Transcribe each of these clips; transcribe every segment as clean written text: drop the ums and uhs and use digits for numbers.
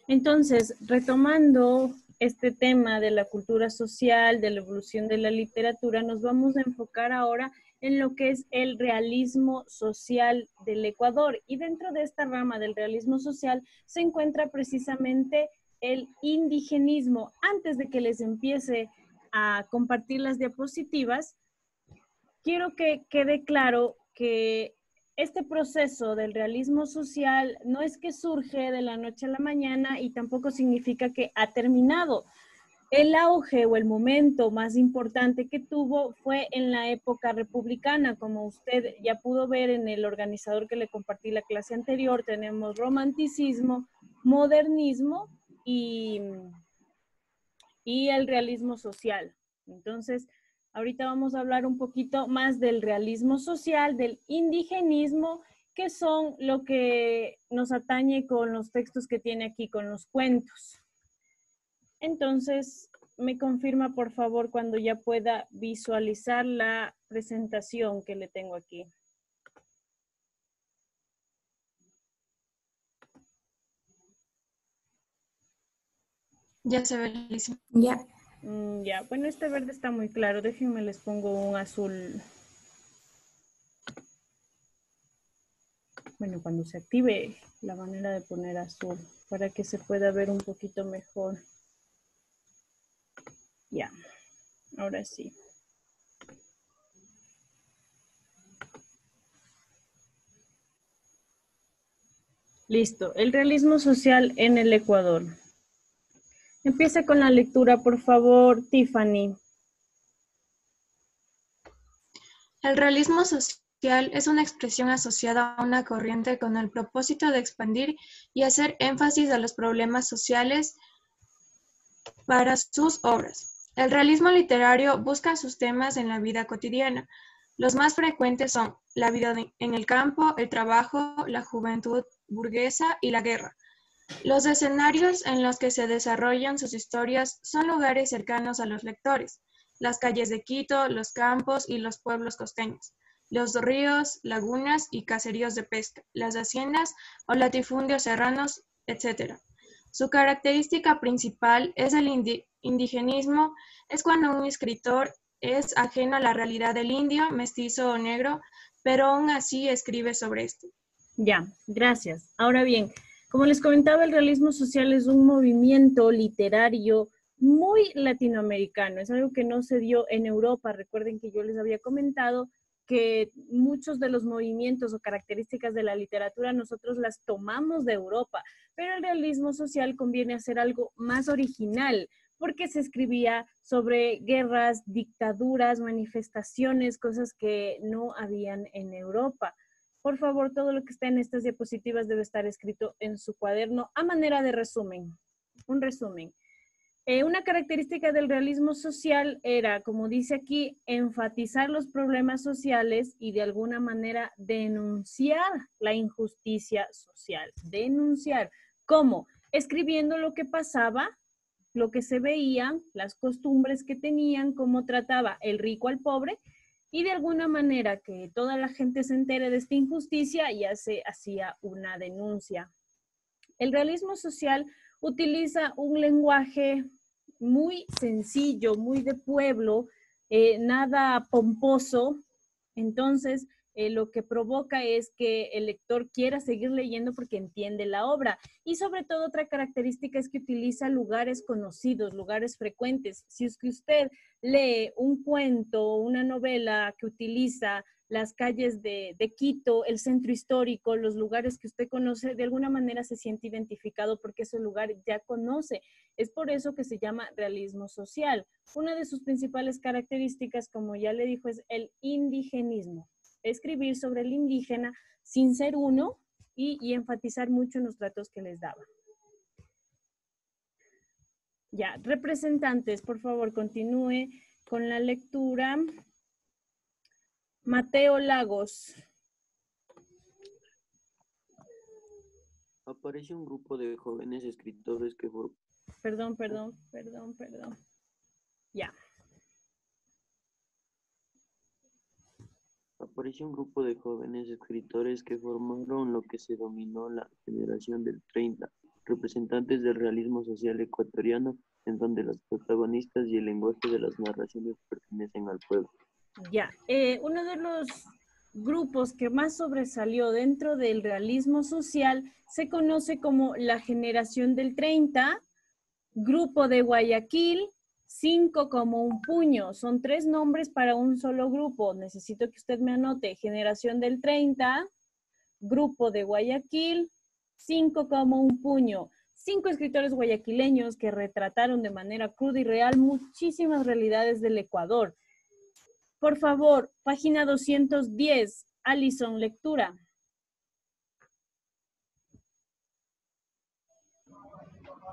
Entonces, retomando este tema de la cultura social, de la evolución de la literatura, nos vamos a enfocar ahora en lo que es el realismo social del Ecuador. Y dentro de esta rama del realismo social se encuentra precisamente el indigenismo. Antes de que les empiece a compartir las diapositivas, quiero que quede claro que este proceso del realismo social no es que surge de la noche a la mañana y tampoco significa que ha terminado. El auge o el momento más importante que tuvo fue en la época republicana, como usted ya pudo ver en el organizador que le compartí la clase anterior, tenemos romanticismo, modernismo y, y el realismo social. Entonces, ahorita vamos a hablar un poquito más del realismo social, del indigenismo, que son lo que nos atañe con los textos que tiene aquí, con los cuentos. Entonces, me confirma por favor cuando ya pueda visualizar la presentación que le tengo aquí. Ya se ve listo. Ya. Ya, bueno, este verde está muy claro. Déjenme les pongo un azul. Bueno, cuando se active la manera de poner azul para que se pueda ver un poquito mejor. Ya, ahora sí. Listo, el realismo social en el Ecuador. Empieza con la lectura, por favor, Tiffany. El realismo social es una expresión asociada a una corriente con el propósito de expandir y hacer énfasis a los problemas sociales para sus obras. El realismo literario busca sus temas en la vida cotidiana. Los más frecuentes son la vida en el campo, el trabajo, la juventud burguesa y la guerra. Los escenarios en los que se desarrollan sus historias son lugares cercanos a los lectores, las calles de Quito, los campos y los pueblos costeños, los ríos, lagunas y caseríos de pesca, las haciendas o latifundios serranos, etc. Su característica principal es el indigenismo, es cuando un escritor es ajeno a la realidad del indio, mestizo o negro, pero aún así escribe sobre esto. Ya, gracias. Ahora bien, como les comentaba, el realismo social es un movimiento literario muy latinoamericano. Es algo que no se dio en Europa. Recuerden que yo les había comentado que muchos de los movimientos o características de la literatura nosotros las tomamos de Europa, pero el realismo social conviene hacer algo más original, porque se escribía sobre guerras, dictaduras, manifestaciones, cosas que no habían en Europa. Por favor, todo lo que está en estas diapositivas debe estar escrito en su cuaderno a manera de resumen. Un resumen. Una característica del realismo social era, como dice aquí, enfatizar los problemas sociales y de alguna manera denunciar la injusticia social. Denunciar. ¿Cómo? Escribiendo lo que pasaba, lo que se veía, las costumbres que tenían, cómo trataba el rico al pobre, y de alguna manera que toda la gente se entere de esta injusticia, ya se hacía una denuncia. El realismo social utiliza un lenguaje muy sencillo, muy de pueblo, nada pomposo. Entonces, lo que provoca es que el lector quiera seguir leyendo porque entiende la obra. Y sobre todo otra característica es que utiliza lugares conocidos, lugares frecuentes. Si es que usted lee un cuento, una novela que utiliza las calles de Quito, el centro histórico, los lugares que usted conoce, de alguna manera se siente identificado porque ese lugar ya conoce. Es por eso que se llama realismo social. Una de sus principales características, como ya le dijo, es el indigenismo. Escribir sobre el indígena sin ser uno y enfatizar mucho en los tratos que les daba. Ya, representantes, por favor, continúe con la lectura. Mateo Lagos. Aparece un grupo de jóvenes escritores que Perdón. Ya. Apareció un grupo de jóvenes escritores que formaron lo que se denominó la generación del 30, representantes del realismo social ecuatoriano, en donde los protagonistas y el lenguaje de las narraciones pertenecen al pueblo. Ya, uno de los grupos que más sobresalió dentro del realismo social se conoce como la generación del 30, Grupo de Guayaquil, 5 como un puño. Son 3 nombres para un solo grupo. Necesito que usted me anote. Generación del 30, Grupo de Guayaquil, 5 como un puño. 5 escritores guayaquileños que retrataron de manera cruda y real muchísimas realidades del Ecuador. Por favor, página 210, Alison, lectura.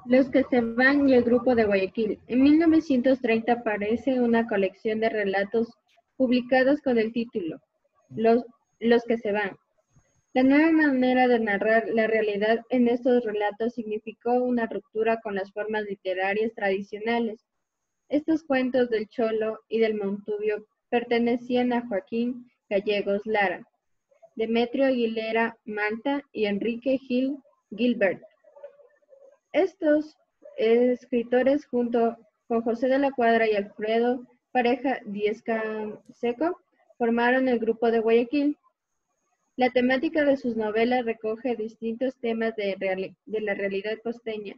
Los que se van y el Grupo de Guayaquil. En 1930 aparece una colección de relatos publicados con el título Los que se van. La nueva manera de narrar la realidad en estos relatos significó una ruptura con las formas literarias tradicionales. Estos cuentos del Cholo y del Montubio pertenecían a Joaquín Gallegos Lara, Demetrio Aguilera Malta y Enrique Gil Gilbert. Estos escritores, junto con José de la Cuadra y Alfredo Pareja Díez-Canseco, formaron el Grupo de Guayaquil. La temática de sus novelas recoge distintos temas de la realidad costeña.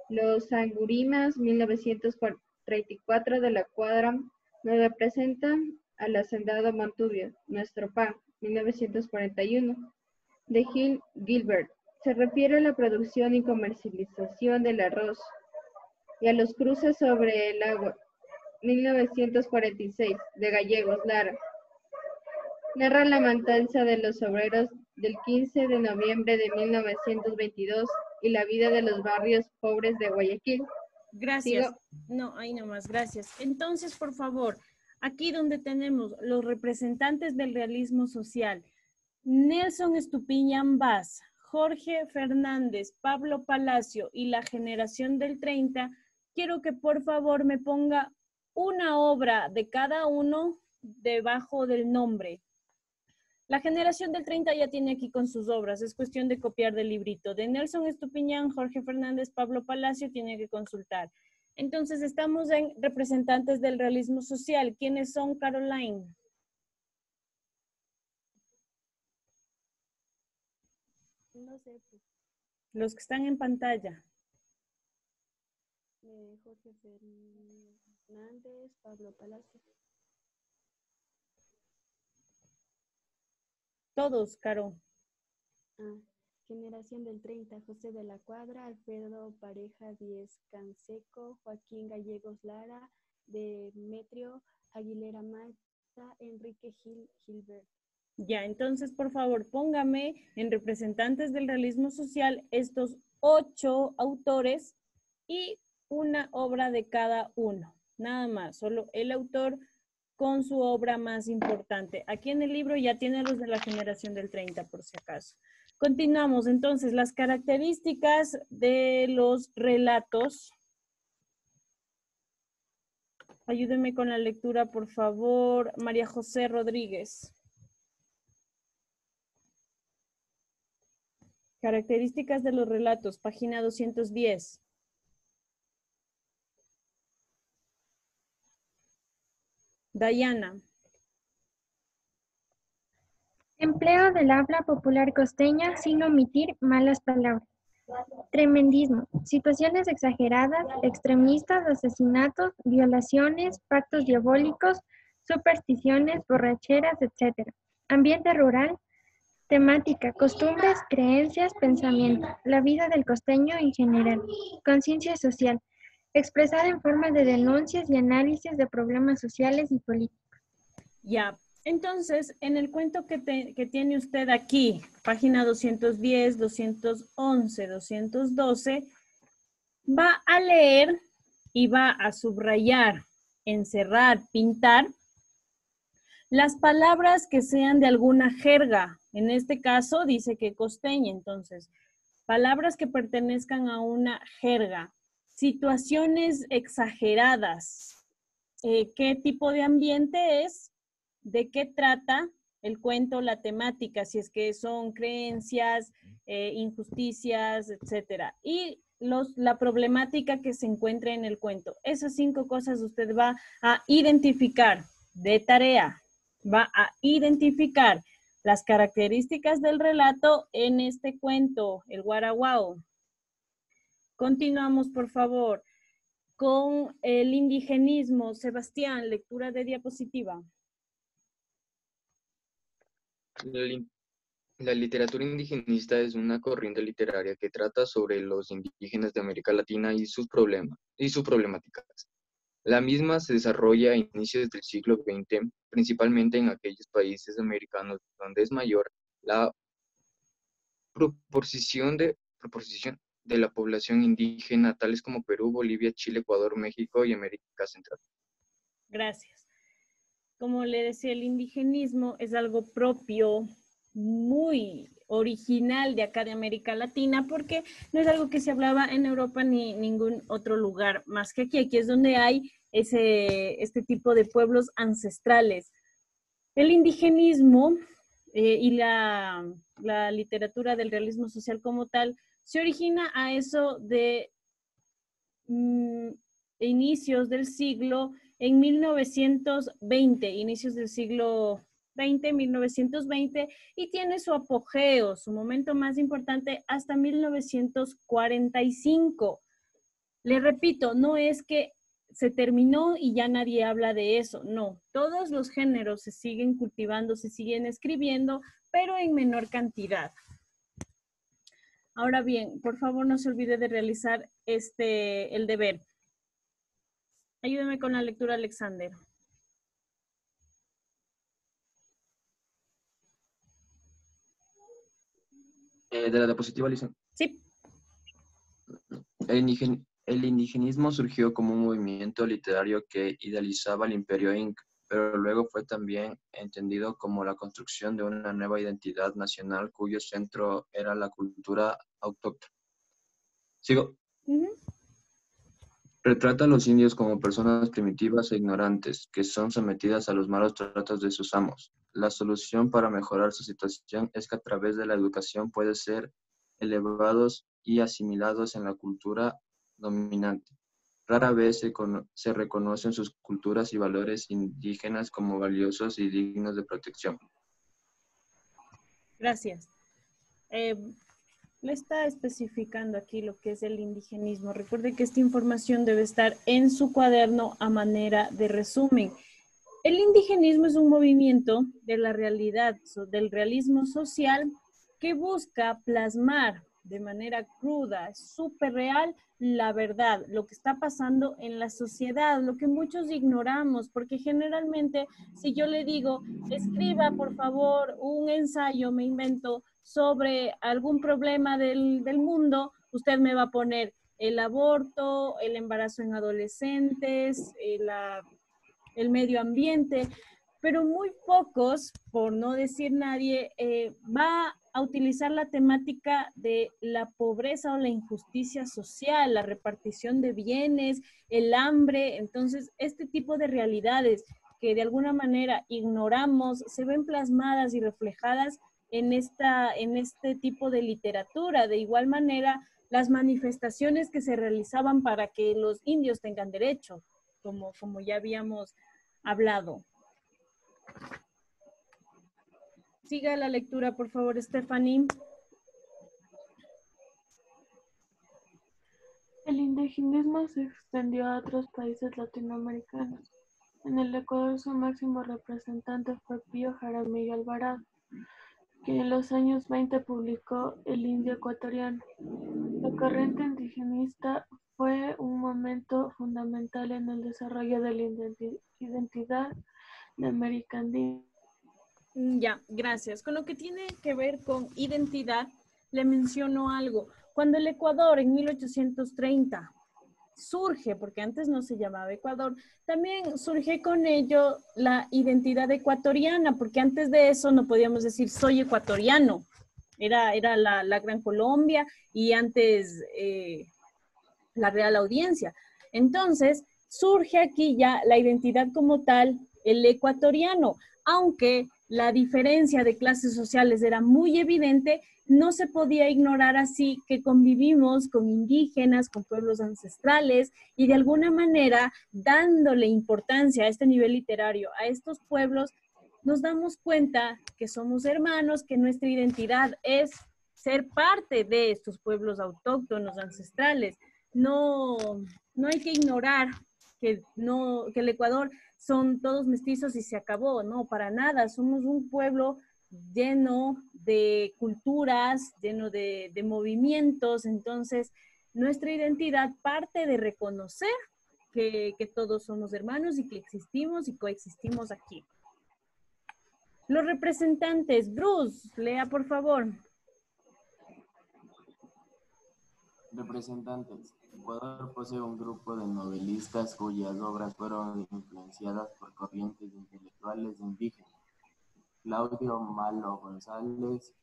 Los Angurimas, 1934, de la Cuadra, nos representan al hacendado Montubio. Nuestro pan, 1941, de Gil Gilbert. Se refiere a la producción y comercialización del arroz y a los cruces sobre el agua, 1946, de Gallegos Lara. Narra la matanza de los obreros del 15 de noviembre de 1922 y la vida de los barrios pobres de Guayaquil. Gracias. ¿Sigo? No, ahí nomás, gracias. Entonces, por favor, aquí donde tenemos los representantes del realismo social, Nelson Estupiñán Vaz, Jorge Fernández, Pablo Palacio y la generación del 30, quiero que por favor me ponga una obra de cada uno debajo del nombre. La generación del 30 ya tiene aquí con sus obras, es cuestión de copiar del librito. De Nelson Estupiñán, Jorge Fernández, Pablo Palacio, tiene que consultar. Entonces, estamos en representantes del realismo social. ¿Quiénes son, Caroline? No sé, pues, Los que están en pantalla. Jorge Fernández, Pablo Palacio. Todos, Caro. Generación del 30, José de la Cuadra, Alfredo Pareja Díez-Canseco, Joaquín Gallegos Lara, Demetrio Aguilera Malta, Enrique Gil Gilbert. Ya, entonces, por favor, póngame en representantes del realismo social estos 8 autores y una obra de cada uno. Nada más, solo el autor con su obra más importante. Aquí en el libro ya tiene los de la generación del 30, por si acaso. Continuamos, entonces, las características de los relatos. Ayúdenme con la lectura, por favor, María José Rodríguez. Características de los relatos, página 210. Dayana. Empleo del habla popular costeña sin omitir malas palabras. Tremendismo. Situaciones exageradas, extremistas, asesinatos, violaciones, pactos diabólicos, supersticiones, borracheras, etc. Ambiente rural. Temática, costumbres, creencias, pensamiento. La vida del costeño en general. Conciencia social. Expresada en forma de denuncias y análisis de problemas sociales y políticos. Ya, entonces, en el cuento que tiene usted aquí, página 210, 211, 212, va a leer y va a subrayar, encerrar, pintar las palabras que sean de alguna jerga. En este caso dice que costeña, entonces, palabras que pertenezcan a una jerga, situaciones exageradas. ¿Qué tipo de ambiente es? ¿De qué trata? el cuento, la temática, si es que son creencias, injusticias, etcétera. Y la problemática que se encuentra en el cuento. Esas 5 cosas usted va a identificar de tarea. Va a identificar las características del relato en este cuento, el Guaraguao. Continuamos, por favor, con el indigenismo. Sebastián, lectura de diapositiva. La literatura indigenista es una corriente literaria que trata sobre los indígenas de América Latina y sus problemáticas. La misma se desarrolla a inicios del siglo XX, principalmente en aquellos países americanos donde es mayor la proporción de la población indígena, tales como Perú, Bolivia, Chile, Ecuador, México y América Central. Gracias. Como le decía, el indigenismo es algo propio, muy original de acá de América Latina, porque no es algo que se hablaba en Europa ni ningún otro lugar más que aquí. Aquí es donde hay este tipo de pueblos ancestrales. El indigenismo y la literatura del realismo social como tal se origina a eso de inicios del siglo, en 1920, inicios del siglo XX, 1920, y tiene su apogeo, su momento más importante hasta 1945. Le repito, no es que se terminó y ya nadie habla de eso, no. Todos los géneros se siguen cultivando, se siguen escribiendo, pero en menor cantidad. Ahora bien, por favor no se olvide de realizar el deber. Ayúdeme con la lectura, Alexander. De la diapositiva, Lisa. Sí. El indigenismo surgió como un movimiento literario que idealizaba el imperio inca, pero luego fue también entendido como la construcción de una nueva identidad nacional cuyo centro era la cultura autóctona. ¿Sigo? Retrata a los indios como personas primitivas e ignorantes, que son sometidas a los malos tratos de sus amos. La solución para mejorar su situación es que a través de la educación pueden ser elevados y asimilados en la cultura dominante. Rara vez se reconocen sus culturas y valores indígenas como valiosos y dignos de protección. Gracias. Le está especificando aquí lo que es el indigenismo. Recuerde que esta información debe estar en su cuaderno a manera de resumen. El indigenismo es un movimiento de la realidad, del realismo social, que busca plasmar de manera cruda, súper real, la verdad, lo que está pasando en la sociedad, lo que muchos ignoramos, porque generalmente si yo le digo, escriba por favor un ensayo, me invento, sobre algún problema del mundo, usted me va a poner el aborto, el embarazo en adolescentes, el medio ambiente, pero muy pocos, por no decir nadie, va a utilizar la temática de la pobreza o la injusticia social, la repartición de bienes, el hambre. Entonces, este tipo de realidades que de alguna manera ignoramos, se ven plasmadas y reflejadas en este tipo de literatura. De igual manera, las manifestaciones que se realizaban para que los indios tengan derecho, como ya habíamos hablado. Siga la lectura, por favor, Stephanie. El indigenismo se extendió a otros países latinoamericanos. En el Ecuador su máximo representante fue Pío Jaramillo Alvarado, que en los años 20 publicó El Indio Ecuatoriano. La corriente indigenista fue un momento fundamental en el desarrollo de la identidad de América Andina. Ya, gracias. Con lo que tiene que ver con identidad, le menciono algo. Cuando el Ecuador en 1830 surge, porque antes no se llamaba Ecuador, también surge con ello la identidad ecuatoriana, porque antes de eso no podíamos decir soy ecuatoriano. Era la Gran Colombia y antes la Real Audiencia. Entonces, surge aquí ya la identidad como tal, el ecuatoriano, aunque la diferencia de clases sociales era muy evidente, no se podía ignorar así que convivimos con indígenas, con pueblos ancestrales y de alguna manera dándole importancia a este nivel literario, a estos pueblos, nos damos cuenta que somos hermanos, que nuestra identidad es ser parte de estos pueblos autóctonos, ancestrales. No hay que ignorar que el Ecuador son todos mestizos y se acabó, no, para nada, somos un pueblo lleno de culturas, lleno de movimientos, entonces nuestra identidad parte de reconocer que todos somos hermanos y que existimos y coexistimos aquí. Los representantes, Bruce, lea por favor. Representantes. Ecuador posee un grupo de novelistas cuyas obras fueron influenciadas por corrientes intelectuales indígenas. Claudio Malo González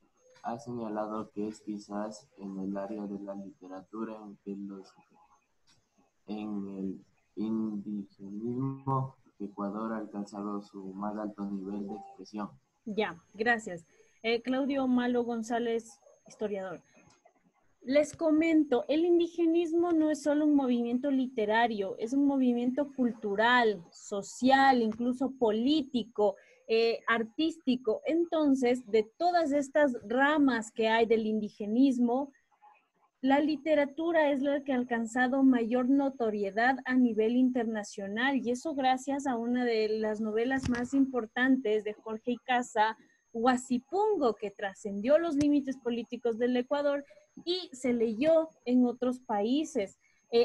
ha señalado que es quizás en el área de la literatura en que en el indigenismo Ecuador ha alcanzado su más alto nivel de expresión. Ya, gracias. Claudio Malo González, historiador. Les comento, el indigenismo no es solo un movimiento literario, es un movimiento cultural, social, incluso político, artístico. Entonces, de todas estas ramas que hay del indigenismo, la literatura es la que ha alcanzado mayor notoriedad a nivel internacional y eso gracias a una de las novelas más importantes de Jorge Icaza, Huasipungo, que trascendió los límites políticos del Ecuador y se leyó en otros países.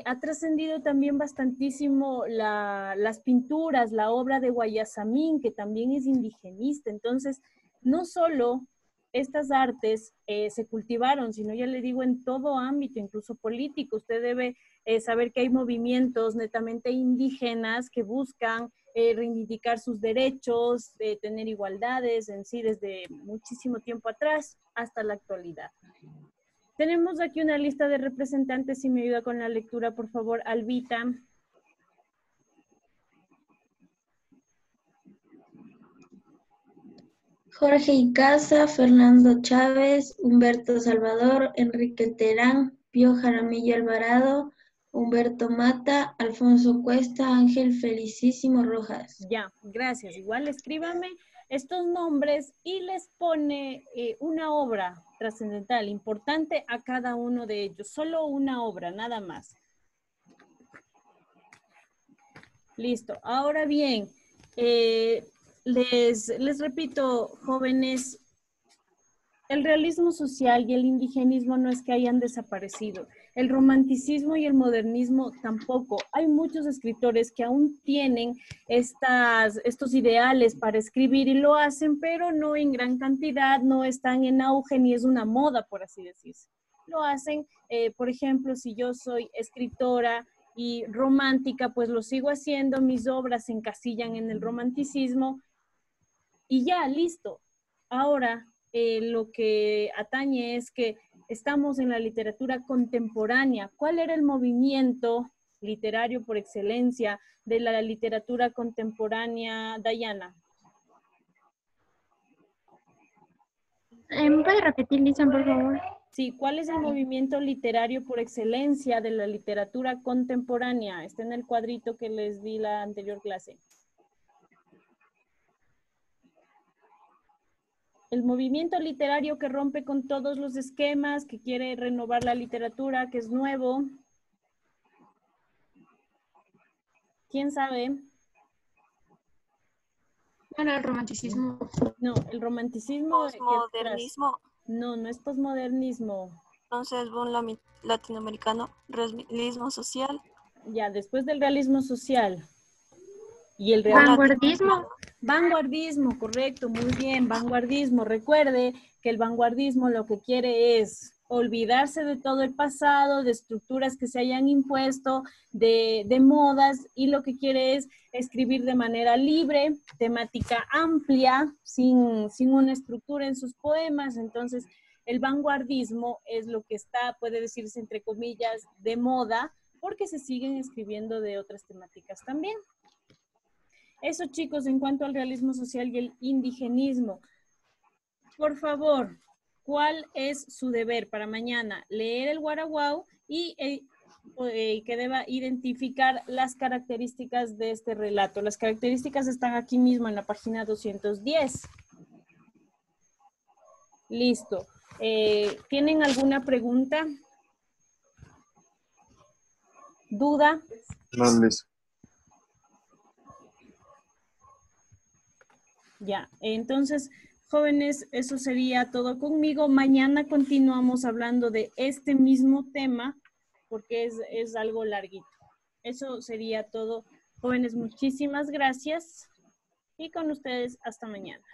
Ha trascendido también bastantísimo las pinturas, la obra de Guayasamín, que también es indigenista. Entonces, no solo estas artes se cultivaron, sino ya le digo en todo ámbito, incluso político. Usted debe saber que hay movimientos netamente indígenas que buscan reivindicar sus derechos, tener igualdades en sí desde muchísimo tiempo atrás hasta la actualidad. Tenemos aquí una lista de representantes, si me ayuda con la lectura, por favor, Albita. Jorge Icaza, Fernando Chávez, Humberto Salvador, Enrique Terán, Pío Jaramillo Alvarado, Humberto Mata, Alfonso Cuesta, Ángel Felicísimo Rojas. Ya, gracias. Igual escríbame estos nombres y les pone una obra trascendental, importante a cada uno de ellos. Solo una obra, nada más. Listo. Ahora bien, les repito, jóvenes, el realismo social y el indigenismo no es que hayan desaparecido. El romanticismo y el modernismo tampoco. Hay muchos escritores que aún tienen estos ideales para escribir y lo hacen, pero no en gran cantidad, no están en auge ni es una moda, por así decirse. Lo hacen, por ejemplo, si yo soy escritora y romántica, pues lo sigo haciendo, mis obras se encasillan en el romanticismo y ya, listo. Ahora, lo que atañe es que estamos en la literatura contemporánea. ¿Cuál era el movimiento literario por excelencia de la literatura contemporánea, Dayana? ¿Puede repetir, Lisan, por favor? Sí, ¿cuál es el movimiento literario por excelencia de la literatura contemporánea? Está en el cuadrito que les di la anterior clase. El movimiento literario que rompe con todos los esquemas, que quiere renovar la literatura, que es nuevo. ¿Quién sabe? Bueno, el romanticismo. No, el romanticismo. Posmodernismo. No, no es posmodernismo. Entonces, boom latinoamericano, realismo social. Ya, después del realismo social. Y el vanguardismo. Vanguardismo, correcto, muy bien, vanguardismo. Recuerde que el vanguardismo lo que quiere es olvidarse de todo el pasado, de estructuras que se hayan impuesto, de modas, y lo que quiere es escribir de manera libre, temática amplia, sin una estructura en sus poemas. Entonces, el vanguardismo es lo que está, puede decirse entre comillas, de moda, porque se siguen escribiendo de otras temáticas también. Eso, chicos, en cuanto al realismo social y el indigenismo. Por favor, ¿cuál es su deber para mañana? Leer el Guaraguao y que deba identificar las características de este relato. Las características están aquí mismo en la página 210. Listo. ¿Tienen alguna pregunta? ¿Duda? No, listo. Ya, entonces, jóvenes, eso sería todo conmigo. Mañana continuamos hablando de este mismo tema porque es algo larguito. Eso sería todo. Jóvenes, muchísimas gracias y con ustedes hasta mañana.